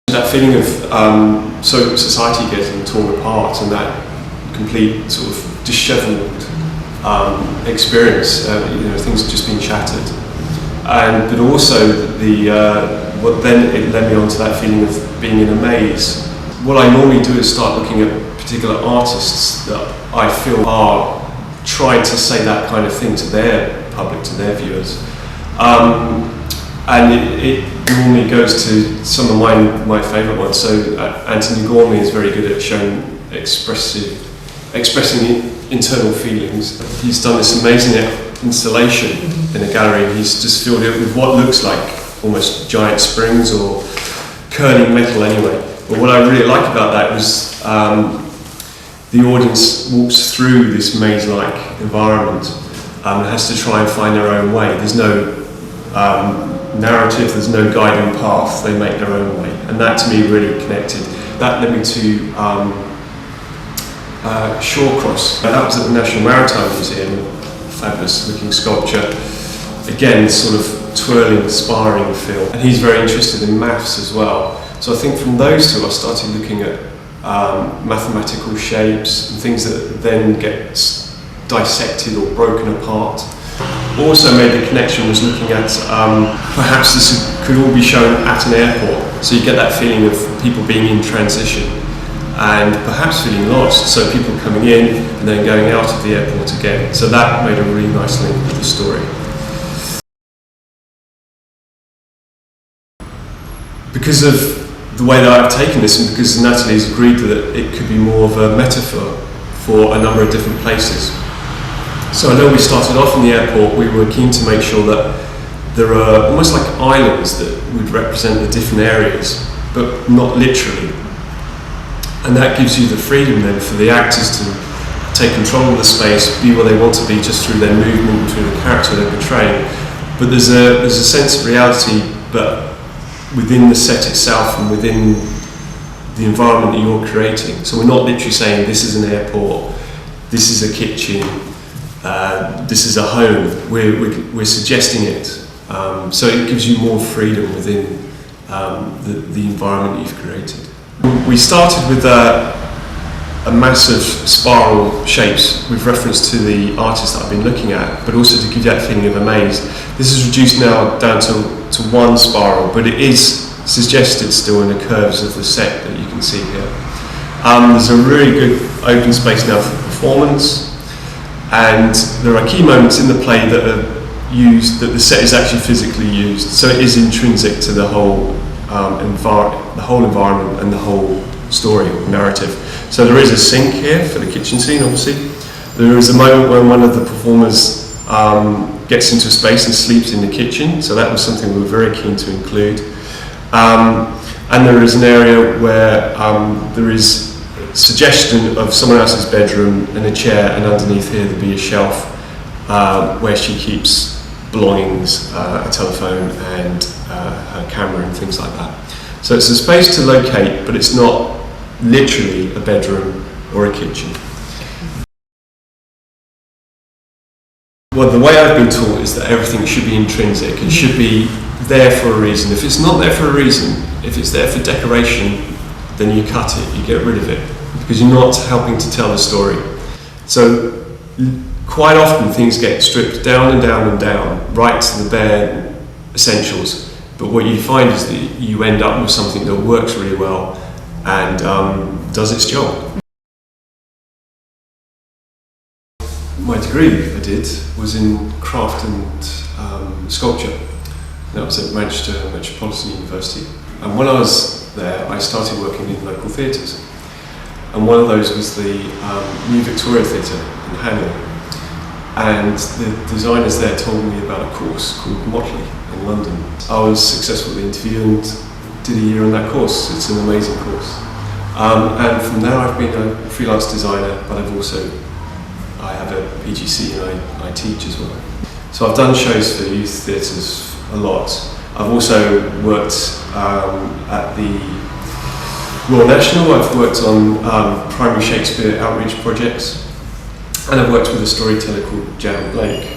That feeling of society getting torn apart and that complete sort of dishevelled experience, things are just being shattered. But also what then it led me on to that feeling of being in a maze. What I normally do is start looking at particular artists that I feel are trying to say that kind of thing to their public, to their viewers. And it normally goes to some of my favourite ones. So Anthony Gormley is very good at expressing internal feelings. He's done this amazing installation in a gallery, and he's just filled it with what looks like almost giant springs or curling metal anyway. But what I really like about that was the audience walks through this maze-like environment and has to try and find their own way. There's no narrative, there's no guiding path, they make their own way. And that to me really connected. That led me to Shawcross. That was at the National Maritime Museum, fabulous looking sculpture. Again, sort of twirling, sparring feel. And he's very interested in maths as well. So I think from those two I started looking at mathematical shapes and things that then get dissected or broken apart. Also made the connection was looking at perhaps this could all be shown at an airport, so you get that feeling of people being in transition and perhaps feeling lost, so people coming in and then going out of the airport again. So that made a really nice link with the story. Because of the way that I've taken this, and because Natalie's agreed that it could be more of a metaphor for a number of different places. So I know we started off in the airport, we were keen to make sure that there are almost like islands that would represent the different areas, but not literally. And that gives you the freedom then for the actors to take control of the space, be where they want to be just through their movement, through the character they're portraying. But there's a sense of reality, but within the set itself and within the environment that you're creating. So we're not literally saying this is an airport, this is a kitchen, this is a home. We're suggesting it, so it gives you more freedom within the environment you've created. We started with a massive spiral shapes with reference to the artist that I've been looking at, but also to give you that feeling of a maze. This is reduced now down to one spiral, but it is suggested still in the curves of the set that you can see here. There's a really good open space now for performance, and there are key moments in the play that are used, that the set is actually physically used, so it is intrinsic to the whole environment and the whole story or narrative. So there is a sink here for the kitchen scene, obviously. There is a moment when one of the performers gets into space and sleeps in the kitchen, so that was something we were very keen to include. And there is an area where there is suggestion of someone else's bedroom and a chair, and underneath here there'll be a shelf where she keeps belongings, a telephone and her camera and things like that. So it's a space to locate, but it's not literally a bedroom or a kitchen. Well, the way I've been taught is that everything should be intrinsic and should be there for a reason. If it's not there for a reason, if it's there for decoration, then you cut it, you get rid of it, because you're not helping to tell the story. So quite often things get stripped down and down and down, right to the bare essentials. But what you find is that you end up with something that works really well and does its job. My degree I did was in craft and sculpture. That was at Manchester Metropolitan University. And when I was there, I started working in local theatres. And one of those was the New Victoria Theatre in Hanley. And the designers there told me about a course called Motley in London. I was successful at the interview and did a year on that course. It's an amazing course. And from there I've been a freelance designer, but I have a PGC and I teach as well. So I've done shows for youth theatres a lot. I've also worked at the Royal National. I've worked on primary Shakespeare outreach projects, and I've worked with a storyteller called Jan Blake.